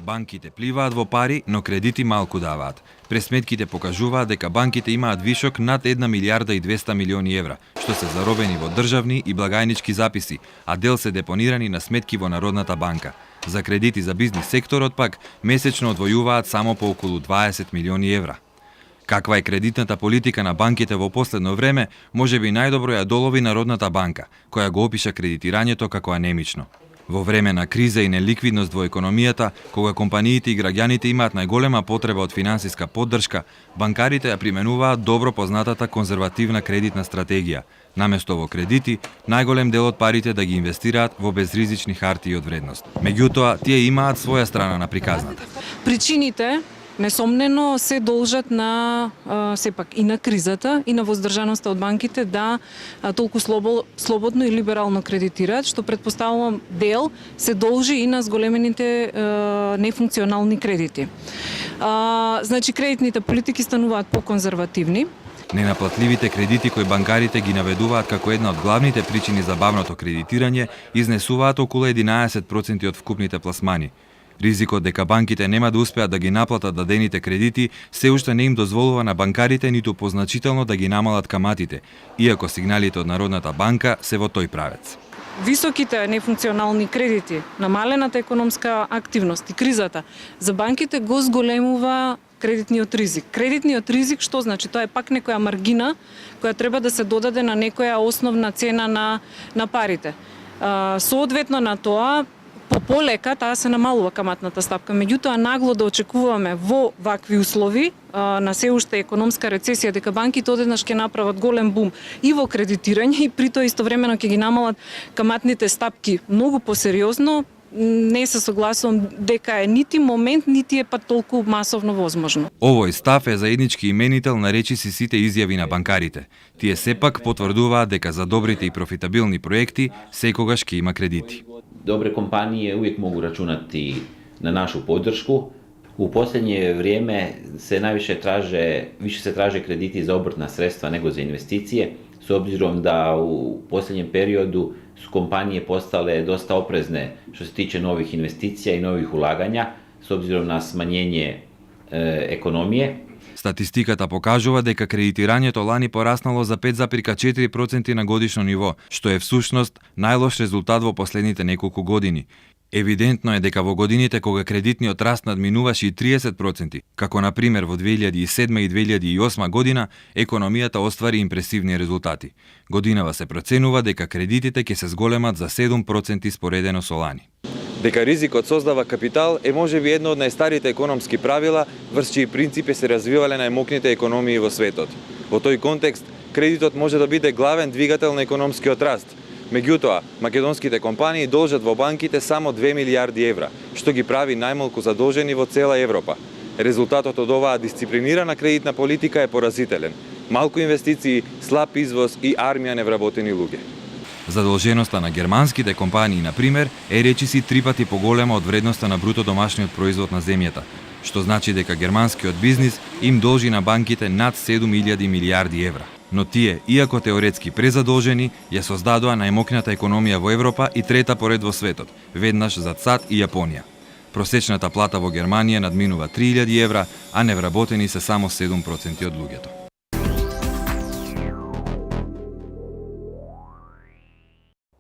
Банките пливаат во пари, но кредити малку даваат. Пресметките покажуваат дека банките имаат вишок над 1 милиарда и 200 милиони евра, што се заробени во државни и благајнички записи, а дел се депонирани на сметки во Народната банка. За кредити за бизнис секторот пак месечно одвојуваат само по околу 20 милиони евра. Каква е кредитната политика на банките во последно време, можеби најдобро ја долови Народната банка, која го опиша кредитирањето како анемично. Во време на криза и неликвидност во економијата, кога компаниите и граѓаните имаат најголема потреба од финансиска поддршка, банкарите ја применуваат добро познатата конзервативна кредитна стратегија. Наместо во кредити, најголем дел од парите да ги инвестираат во безризични хартии од вредност. Меѓутоа, тие имаат своја страна на приказната. Причините несомнено се должат на сепак и на кризата и на воздржаноста од банките да толку слободно и либерално кредитираат, што претпоставувам дел се должи и на зголемените нефункционални кредити. Значи кредитните политики стануваат поконзервативни. Ненаплатливите кредити кои банкарите ги наведуваат како една од главните причини за бавното кредитирање изнесуваат околу 11% од вкупните пласмани. Ризикот дека банките нема да успеат да ги наплатат дадените кредити се уште не им дозволува на банкарите ниту позначително да ги намалат каматите, иако сигналите од Народната банка се во тој правец. Високите нефункционални кредити, намалената економска активност и кризата за банките го зголемува кредитниот ризик. Кредитниот ризик што значи? Тоа е пак некоја маргина која треба да се додаде на некоја основна цена на парите. Соодветно на тоа, полека таа се намалува каматната стапка. Меѓутоа, нагло да очекуваме во вакви услови на се уште економска рецесија дека банките одеднаш ќе направат голем бум и во кредитирање и при тоа истовремено ќе ги намалат каматните стапки многу посериозно, не се согласувам дека е нити момент, нити е па толку масовно возможно. Овој став е заеднички именител на речиси сите изјави на банкарите. Тие сепак потврдуваат дека за добрите и профитабилни проекти секогаш ќе има кредити. Добре компанije uvijek mogu računati na našu podršku. U posljednje vrijeme se više se traže krediti za obrtna sredstva nego za investicije, s obzirom da u posljednjem periodu su kompanije postale dosta oprezne što se tiče novih investicija i novih ulaganja, s obzirom na smanjenje ekonomije. Статистиката покажува дека кредитирањето лани пораснало за 5,4% на годишно ниво, што е всушност најлош резултат во последните неколку години. Евидентно е дека во годините кога кредитниот раст надминуваше и 30%, како на пример во 2007 и 2008 година, економијата оствари импресивни резултати. Годинава се проценува дека кредитите ќе се зголемат за 7% споредено со лани. Дека ризикот создава капитал е можеби едно од најстарите економски правила врз чии принципи се развивале најмокните економии во светот. Во тој контекст, кредитот може да биде главен двигател на економскиот раст. Меѓутоа, македонските компании должат во банките само 2 милиарди евра, што ги прави најмалку задолжени во цела Европа. Резултатот од оваа дисциплинирана кредитна политика е поразителен. Малку инвестиции, слаб извоз и армија невработени луѓе. Задолженоста на германските компании, на пример, е речиси 3 пати поголема од вредноста на бруто домашниот производ на земјата, што значи дека германскиот бизнис им должи на банките над 7.000 милиарди евра. Но тие, иако теоретски презадолжени, ја создадоа најмокната економија во Европа и трета поред во светот, веднаш зад САД и Јапонија. Просечната плата во Германија надминува 3.000 евра, а невработени се само 7% од луѓето.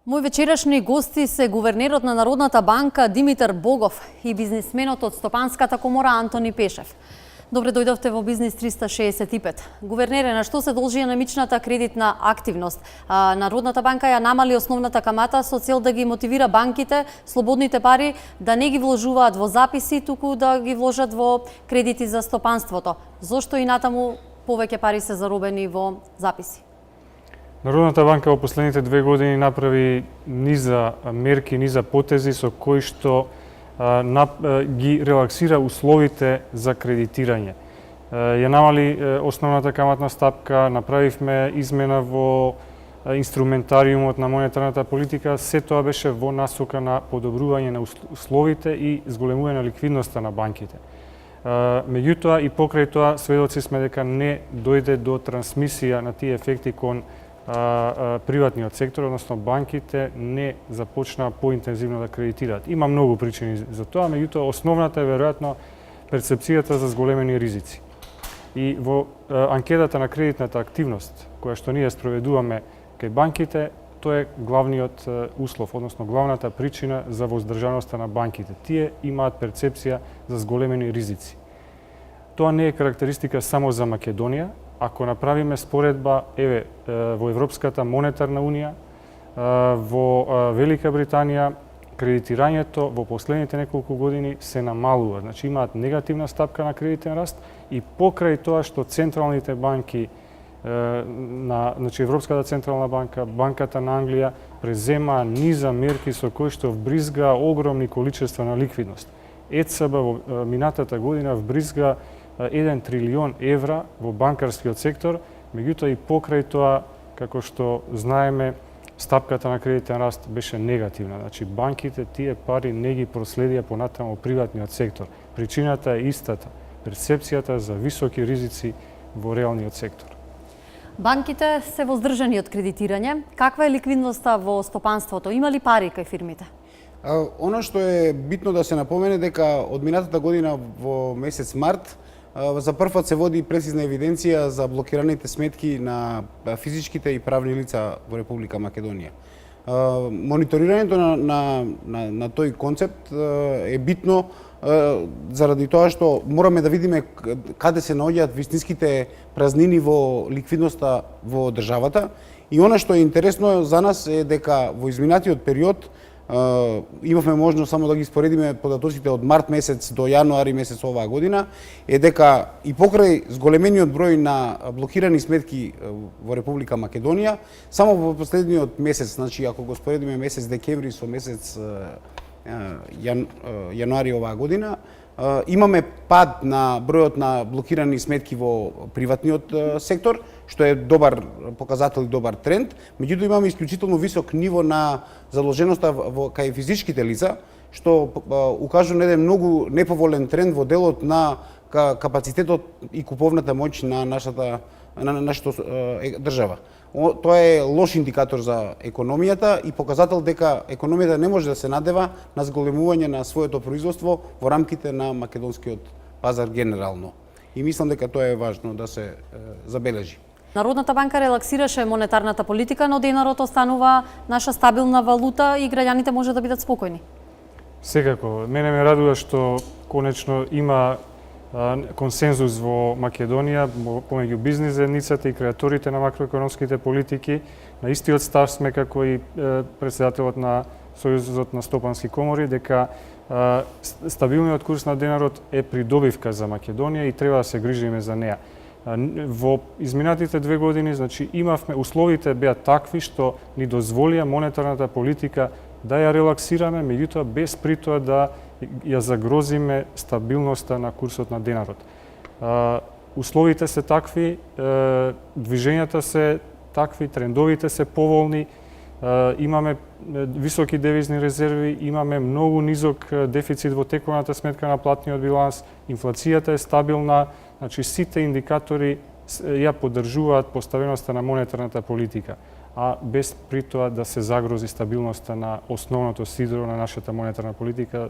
Мој вечерашни гости се гувернерот на Народната банка Димитар Богов и бизнисменот од Стопанската комора Антони Пешев. Добре дојдовте во Бизнис 365. Гувернере, на што се должи анемичната кредитна активност? Народната банка ја намали основната камата со цел да ги мотивира банките, слободните пари, да не ги вложуваат во записи, туку да ги вложат во кредити за стопанството. Зошто и натаму повеќе пари се заробени во записи? Народната банка во последните 2 години направи низа мерки, низа потези со кои што ги релаксира условите за кредитирање. Ја намали основната каматна стапка, направивме измена во инструментариумот на монетарната политика, се тоа беше во насока на подобрување на условите и зголемување на ликвидноста на банките. Меѓутоа и покрај тоа сведоци сме дека не дојде до трансмисија на тие ефекти кон приватниот сектор, односно банките, не започнаа поинтензивно да кредитираат. Има многу причини за тоа, меѓутоа основната е веројатно перцепцијата за зголемени ризици. И во анкетата на кредитната активност, која што ние спроведуваме кај банките, тоа е главниот услов, односно главната причина за воздржаноста на банките. Тие имаат перцепција за зголемени ризици. Тоа не е карактеристика само за Македонија. Ако направиме споредба, во Европската монетарна унија, во Велика Британија, кредитирањето во последните неколку години се намалува. Значи имаат негативна стапка на кредитен раст и покрај тоа што централните банки, значи Европската централна банка, Банката на Англија, преземаа низа мерки со кои што вбризга огромни количества на ликвидност. ЕЦБ во минатата година вбризга 1 трилион евра во банкарскиот сектор, меѓутоа и покрај тоа, како што знаеме, стапката на кредитен раст беше негативна. Значи банките тие пари не ги проследија понатаму приватниот сектор. Причината е истата, перцепцијата за високи ризици во реалниот сектор. Банките се воздржани од кредитирање. Каква е ликвидноста во стопанството? Има ли пари кај фирмите? Оно што е битно да се напомене дека од минатата година во месец март за прв пат се води прецизна евиденција за блокираните сметки на физичките и правни лица во Република Македонија. Мониторирањето на тој концепт е битно заради тоа што мораме да видиме каде се наоѓаат вистинските празнини во ликвидноста во државата. И она што е интересно за нас е дека во изминатиот период имавме можност само да ги споредиме податоците од март месец до јануари месец оваа година, е дека и покрај зголемениот број на блокирани сметки во Република Македонија, само во последниот месец, значи ако го споредиме месец декември со месец јануари оваа година, имаме пад на бројот на блокирани сметки во приватниот сектор, што е добар показател и добар тренд. Меѓутоа имаме исклучително висок ниво на задолженоста кај физичките лица, што укажува на еден многу неповолен тренд во делот на капацитетот и куповната моќ на нашата држава. Тоа е лош индикатор за економијата и показател дека економијата не може да се надева на зголемување на своето производство во рамките на македонскиот пазар генерално. И мислам дека тоа е важно да се забележи. Народната банка релаксираше монетарната политика, но денарот останува наша стабилна валута и граѓаните може да бидат спокојни. Секако, мене ме радува што конечно има консензус во Македонија помеѓу бизнис заедницата и креаторите на макроекономските политики. На истиот став сме како и претседателот на Сојузот на стопански комори дека стабилниот курс на денарот е придобивка за Македонија и треба да се грижиме за неа. Во изминатите 2 години, значи имавме условите беа такви што ни дозволија монетарната политика да ја релаксираме, меѓутоа без при тоа да ја загрозиме стабилноста на курсот на денарот. Условите се такви, движењата се такви, трендовите се поволни, имаме високи девизни резерви, имаме многу низок дефицит во тековната сметка на платниот биланс, инфлацијата е стабилна, значи сите индикатори ја поддржуваат поставеноста на монетарната политика, а без при тоа да се загрози стабилноста на основното сидро на нашата монетарна политика,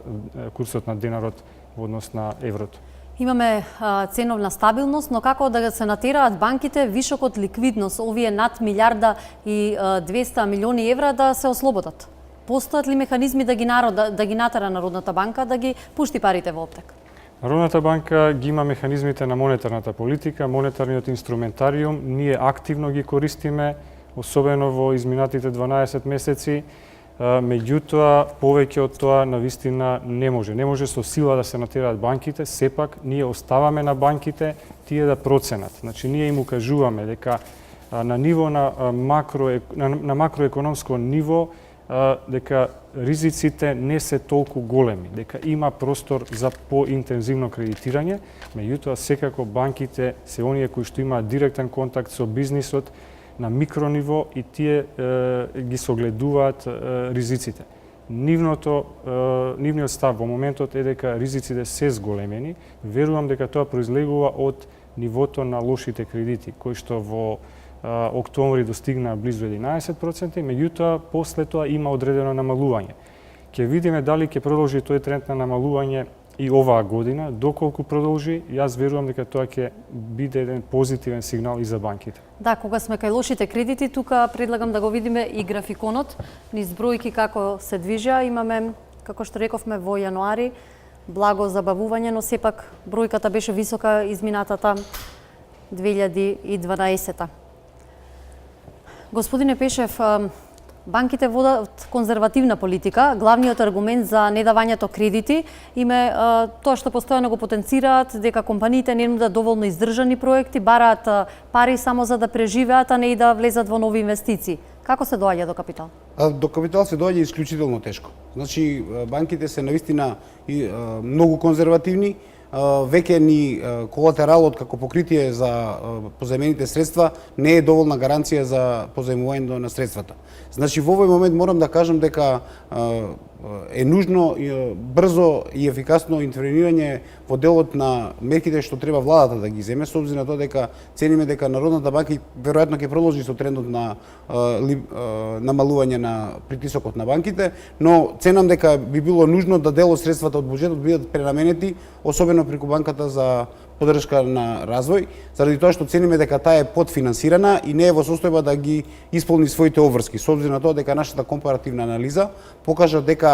курсот на денарот во однос на еврото. Имаме ценовна стабилност, но како да се натераат банките вишокот ликвидност, овие над 1 и 200 милиони евра да се ослободат? Постојат ли механизми да ги натера Народната банка да ги пушти парите во оптек? Народната банка ги има механизмите на монетарната политика, монетарниот инструментариум, ние активно ги користиме, особено во изминатите 12 месеци, меѓутоа повеќе од тоа навистина не може. Не може со сила да се натераат банките, сепак ние оставаме на банките тие да проценат. Значи ние им укажуваме дека на ниво на макроекономско ниво дека ризиците не се толку големи, дека има простор за поинтензивно кредитирање, меѓутоа секако банките се оние кои што имаат директен контакт со бизнисот на микрониво и тие ги согледуваат ризиците. Нивниот став во моментот е дека ризиците се зголемени. Верувам дека тоа произлегува од нивото на лошите кредити, кои што во октомври достигна близу 11%, меѓутоа после тоа има одредено намалување. Ќе видиме дали ќе продолжи тој тренд на намалување и оваа година. Доколку продолжи, јас верувам дека тоа ќе биде еден позитивен сигнал и за банките. Да, кога сме кај лошите кредити, тука предлагам да го видиме и графиконот, низ бројки како се движа. Имаме, како што рековме, во јануари благо забавување, но сепак бројката беше висока изминатата 2012. Господине Пешев, банките водат конзервативна политика. Главниот аргумент за недавањето кредити им е тоа што постојано го потенцираат дека компаниите не нудат доволно издржани проекти, бараат пари само за да преживеат, а не и да влезат во нови инвестиции. Како се доаѓа до капитал? До капитал се доаѓа исклучително тешко. Значи, банките се навистина многу конзервативни, веќе ни колатералот како покритие за позајмените средства не е доволна гаранција за позајмувањето на средствата. Значи, во овој момент морам да кажам дека е нужно брзо и ефикасно интервенирање во делот на мерките што треба владата да ги земе, со обзир на тоа дека цениме дека Народната банка веројатно ќе продолжи со трендот на намалување на притисокот на банките, но ценам дека би било нужно да дел од средствата од буџетот бидат пренаменети, особено преку банката за поддршка на развој, заради тоа што цениме дека таа е подфинансирана и не е во состојба да ги исполни своите обврски, со обзир на тоа дека нашата компаративна анализа покажа дека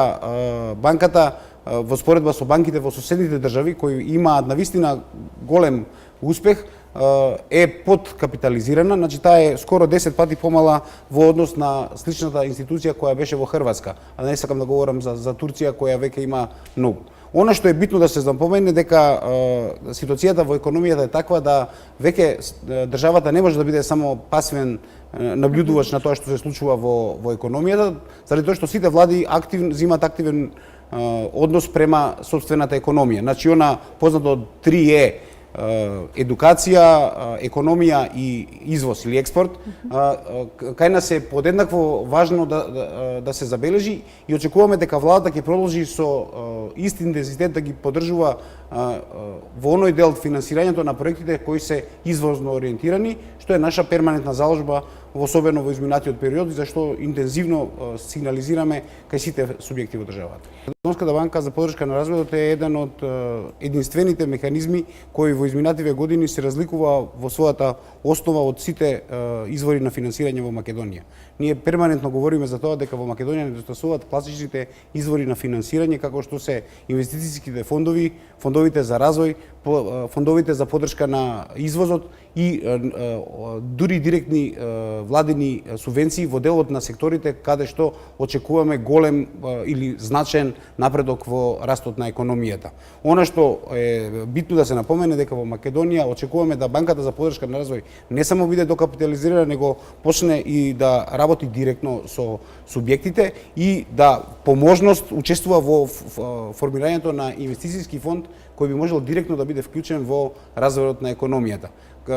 банката во споредба со банките во соседните држави кои имаат навистина голем успех е подкапитализирана, значи таа е скоро 10 пати помала во однос на сличната институција која беше во Хрватска, а не сакам да говорам за Турција која веќе има многу. Она што е битно да се запомене дека ситуацијата во економијата е таква да веќе државата не може да биде само пасивен наблюдувач на тоа што се случува во економијата, заради тоа што сите влади земаат активен однос према сопствената економија. Значи, она познато 3E, едукација, економија и извоз или експорт, кај нас е подеднакво важно да се забележи и очекуваме дека владата ќе продолжи со ист интензитет да ги поддржува во оној дел финансирањето на проектите кои се извозно ориентирани, што е наша перманентна заложба, особено во изминатиот период, зашто интензивно сигнализираме кај сите субјекти во државата. Македонската банка за поддршка на развојот е еден од единствените механизми кои во изминативе години се разликува во својата основа од сите извори на финансирање во Македонија. Ние перманентно говориме за тоа дека во Македонија недостасуваат класичните извори на финансирање, како што се инвестицијските фондови, фондовите за развој, фондовите за поддршка на извозот и дури директни владини субвенции во делот на секторите каде што очекуваме голем или значаен напредок во растот на економијата. Она што е битно да се напомене дека во Македонија очекуваме да банката за поддршка на развој не само биде докапитализирана, него почне и да работи директно со субјектите и да по можност учествува во формирањето на инвестицијски фонд кој би можел директно да биде вклучен во развојот на економијата.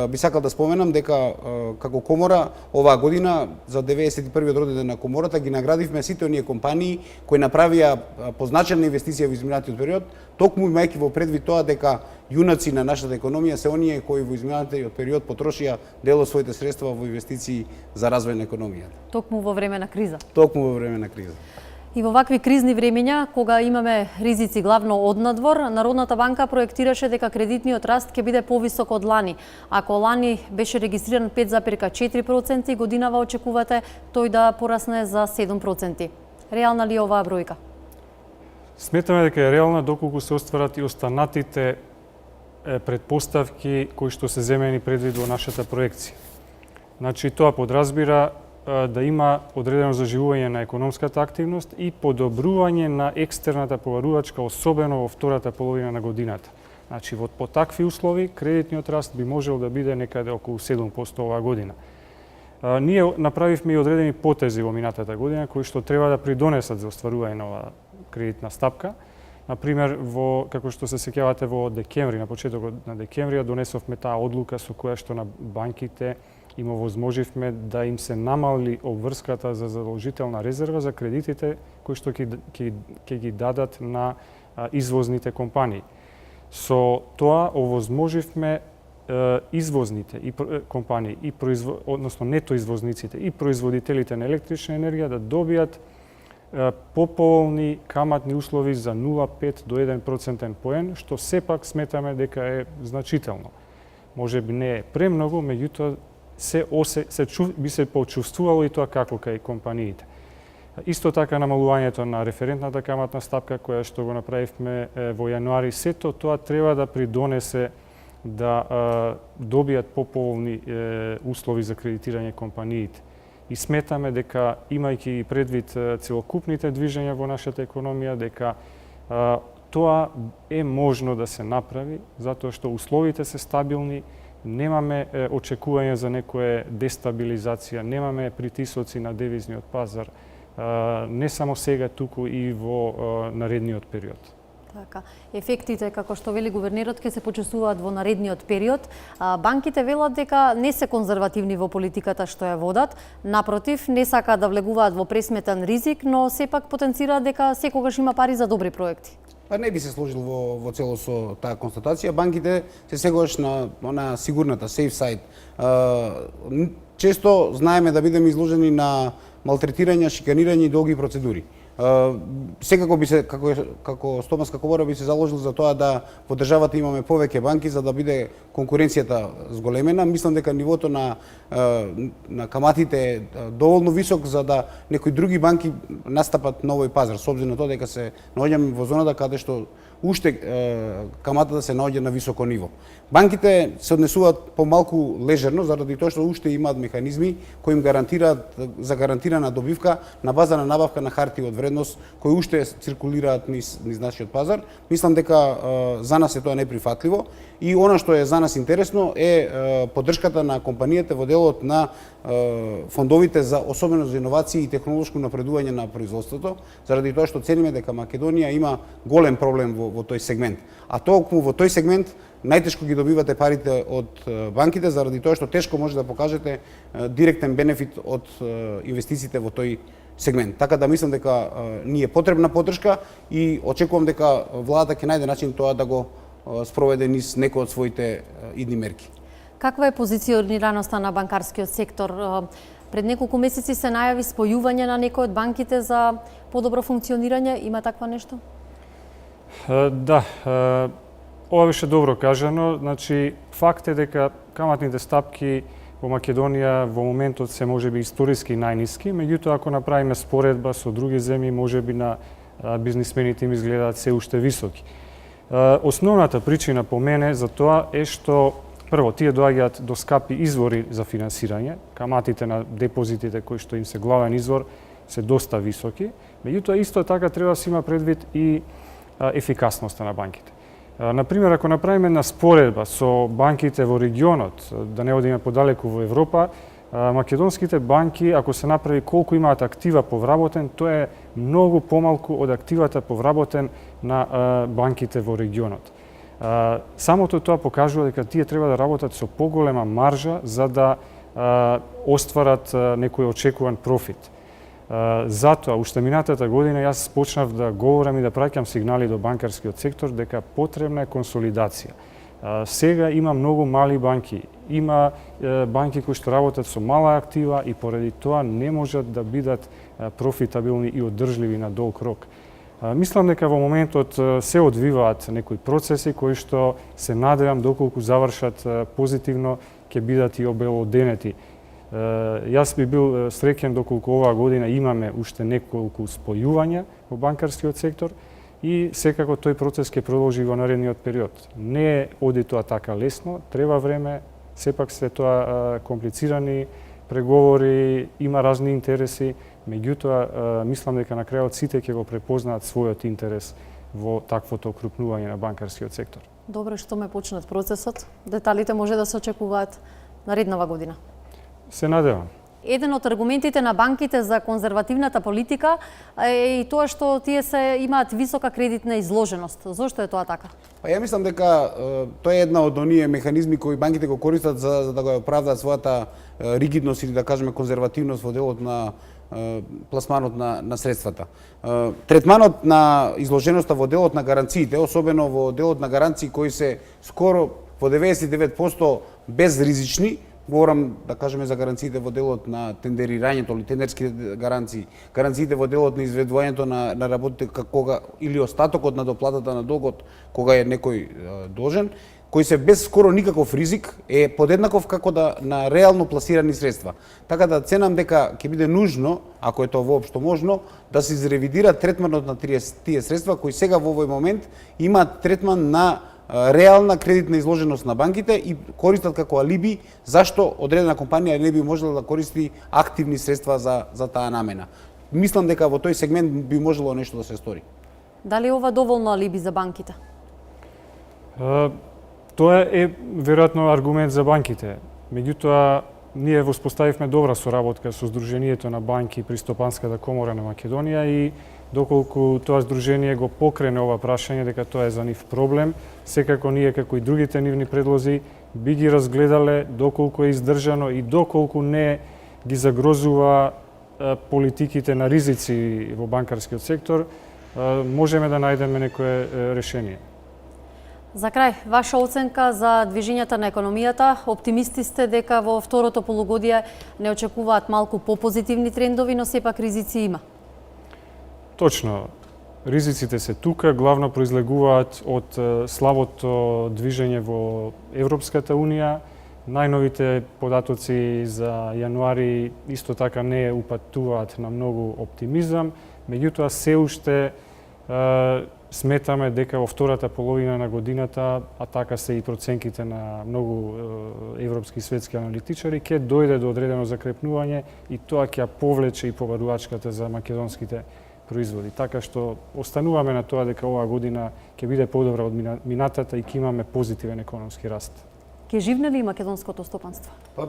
Би сакал да споменам дека како комора оваа година за 91-виот роденден на комората ги наградивме сите оние компании кои направија позначена инвестиција во изминатиот период, токму имајќи во предвид тоа дека јунаци на нашата економија се оние кои во изминатиот период потрошија дел од своите средства во инвестиции за развој на економијата. Токму во време на криза. Токму во време на криза. И во вакви кризни времења, кога имаме ризици главно од надвор, Народната банка проектираше дека кредитниот раст ќе биде повисок од лани. Ако лани беше регистриран 5,4%, годинава очекувате тој да порасне за 7%. Реална ли е оваа бројка? Сметаме дека е реална доколку се остварат и останатите претпоставки кои што се земени предвид во нашата проекција. Значи, тоа подразбира да има одредено заживување на економската активност и подобрување на екстерната поварувачка, особено во втората половина на годината. Значи, по такви услови, кредитниот раст би можел да биде некаде околу 7% оваа година. Ние направивме и одредени потези во минатата година, кои што треба да придонесат за остварување на оваа кредитна стапка. Например, како што се сеќавате во декември, на почетокот на декември, донесовме таа одлука со која што на банките им овозможивме да им се намали обврската за задолжителна резерва за кредитите кои што ќе ги дадат на извозните компании. Со тоа овозможивме извозните и компании и односно нето извозниците и производителите на електрична енергија да добијат поповолни каматни услови за 0,5 до 1% поен, што сепак сметаме дека е значително. Може би не е премногу, меѓутоа би се почувствувало и тоа како кај компаниите. Исто така намалувањето на референтната каматна стапка која што го направивме во јануари, сето тоа треба да придонесе да добијат поповолни услови за кредитирање компаниите. И сметаме дека, имајќи предвид целокупните движења во нашата економија, дека тоа е можно да се направи, затоа што условите се стабилни, немаме очекување за некоја дестабилизација, немаме притисоци на девизниот пазар, не само сега, туку и во наредниот период. Така, ефектите, како што вели гувернерот, ќе се почувствуваат во наредниот период. Банките велат дека не се конзервативни во политиката што ја водат, напротив, не сакаат да влегуваат во пресметан ризик, но сепак потенцираат дека секогаш има пари за добри проекти. Па не би се сложил во цело со таа констатација. Банките се сегаш на сигурната, safe side. Често знаеме да бидеме изложени на малтретирање, шиканирање и долги процедури. Секако би се, како Стопанска комора би се заложил за тоа да во државата имаме повеќе банки за да биде конкуренцијата зголемена. Мислам дека нивото на каматите е доволно висок за да некои други банки настапат на овој пазар, со обзир на тоа дека се наоѓаме во зоната каде што уште каматата се наоѓа на високо ниво. Банките се однесуваат помалку лежерно заради тоа што уште имаат механизми кои им гарантираат за гарантирана добивка на база на набавка на хартија од вредност кои уште циркулираат низ нашиот пазар. Мислам дека за нас е тоа неприфатливо и она што е за нас интересно е поддршката на компанијата во делот на фондовите за особено за иновации и технолошко напредување на производството, заради тоа што цениме дека Македонија има голем проблем во тој сегмент. А токму во тој сегмент најтешко ги добивате парите од банките, заради тоа што тешко може да покажете директен бенефит од инвестициите во тој сегмент. Така да мислам дека ни е потребна поддршка и очекувам дека владата ќе најде начин тоа да го спроведе низ некои од своите идни мерки. Каква е позиционираноста на банкарскиот сектор? Пред неколку месеци се најави спојување на некои од банките за подобро функционирање. Има таква нешто? Да, ова беше добро кажано. Значи, факт е дека каматните стапки во Македонија во моментот се можеби историски најниски, меѓутоа ако направиме споредба со други земји, можеби на бизнисмените им изгледаат се уште високи. Основната причина по мене за тоа е што прво тие доаѓаат до скапи извори за финансирање, каматите на депозитите кои што им се главен извор се доста високи, меѓутоа исто така треба да се има предвид и ефикасноста на банките. Например, ако направиме една споредба со банките во регионот, да не одиме подалеку во Европа, македонските банки, ако се направи колку имаат актива повработен, тоа е многу помалку од активата повработен на банките во регионот. Самото тоа покажува дека тие треба да работат со поголема маржа за да остварат некој очекуван профит. Затоа, уште минатата година јас почнав да говорам и да праќам сигнали до банкарскиот сектор дека потребна е консолидација. Сега има многу мали банки, има банки кои што работат со мала актива и поради тоа не можат да бидат профитабилни и одржливи на долг рок. Мислам дека во моментот се одвиваат некои процеси кои што се надевам доколку завршат позитивно ќе бидат и обелоденети. Јас би бил среќен доколку оваа година имаме уште неколку спојувања во банкарскиот сектор и секако тој процес ќе продолжи во наредниот период. Не оди тоа така лесно, треба време, сепак се тоа комплицирани преговори, има разни интереси, меѓутоа мислам дека на крајот сите ќе го препознаат својот интерес во таквото окрупнување на банкарскиот сектор. Добро што ме почнат процесот. Деталите може да се очекуваат нареднава година. Се надевам. Еден од аргументите на банките за конзервативната политика е и тоа што тие имаат висока кредитна изложеност. Зошто е тоа така? Па ја мислам дека тоа е една од оние механизми кои банките го користат за да го оправдаат својата ригидност или да кажеме конзервативност во делот на пласманот на средствата. Третманот на изложеноста во делот на гаранциите, особено во делот на гаранции кои се скоро во 99% безризични, говорам да кажеме за гаранциите во делот на тендерирањето или тендерските гаранции, гаранциите во делот на изведувањето на работите кога или остатокот на доплатата на долгот кога е некој должен, кои се без скоро никаков ризик, е подеднаков како да на реално пласирани средства. Така да ценам дека ќе биде нужно, ако е тоа воопшто можно, да се изревидира третманот на тие средства кои сега во овој момент имаат третман на реална кредитна изложеност на банките и користат како алиби зашто одредена компанија не би можела да користи активни средства за таа намена. Мислам дека во тој сегмент би можело нешто да се стори. Дали е ова доволно алиби за банките? Тоа е веројатно аргумент за банките. Меѓутоа, ние воспоставивме добра соработка со Сдруженијето на банки при Стопанската комора на Македонија и доколку тоа здружение го покрене ова прашање дека тоа е за нив проблем, секако ние како и другите нивни предлози би ги разгледале доколку е издржано и доколку не ги загрозува политиките на ризици во банкарскиот сектор, можеме да најдеме некое решение. За крај, ваша оценка за движењата на економијата? Оптимисти сте дека во второто полугодие не очекуваат малку попозитивни трендови, но сепак ризици има? Точно. Ризиците се тука, главно произлегуваат од слабото движење во Европската Унија. Најновите податоци за јануари исто така не упатуваат на многу оптимизам, меѓутоа се уште сметаме дека во втората половина на годината, а така се и проценките на многу европски и светски аналитичари, ќе дојде до одредено закрепнување и тоа ќе повлече и побарувачката за македонските производи. Така што остануваме на тоа дека оваа година ќе биде подобра од минатата и ќе имаме позитивен економски раст. Ќе живне ли македонското стопанство? Па,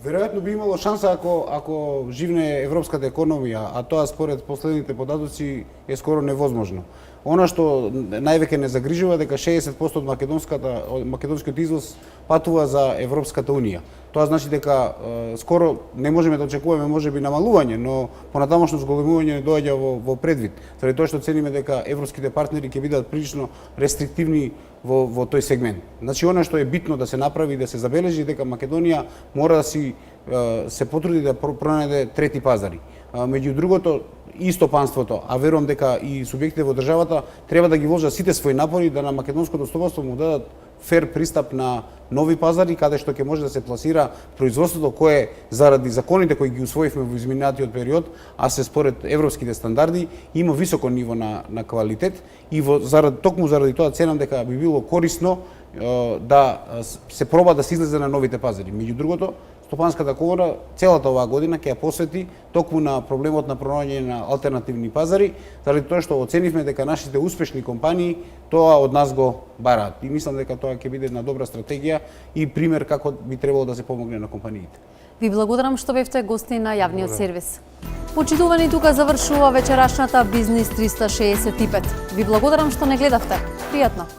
веројатно би имало шанса ако живне европската економија, а тоа според последните податоци е скоро невозможно. Она што највеќе не загрижува дека 60% од македонскиот извоз патува за Европската Унија. Тоа значи дека скоро не можеме да очекуваме можеби намалување, но понатамошно зголемување доаѓа во предвид. Заради тоа што цениме дека европските партнери ќе бидат прилично рестриктивни во тој сегмент. Значи она што е битно да се направи и да се забележи дека Македонија мора да се потруди да пронајде трети пазари. Меѓу другото, и стопанството, а верувам дека и субјектите во државата треба да ги вложат сите своји напори да на македонското стопанство му дадат фер пристап на нови пазари каде што ќе може да се пласира производството кое заради законите кои ги усвоивме во изминатиот период, а се според европските стандарди, има високо ниво на квалитет и токму заради тоа ценам дека би било корисно да се проба да се излезе на новите пазари. Меѓу другото, Стопанската комора целата оваа година ќе ја посвети токму на проблемот на пронаоѓање на алтернативни пазари, заради тоа што оценивме дека нашите успешни компании тоа од нас го бараат. И мислам дека тоа ќе биде една добра стратегија и пример како би требало да се помогне на компаниите. Ви благодарам што бевте гости на јавниот сервис. Почитувани, тука завршува вечерашната Бизнис 365. Ви благодарам што не гледавте. Пријатно!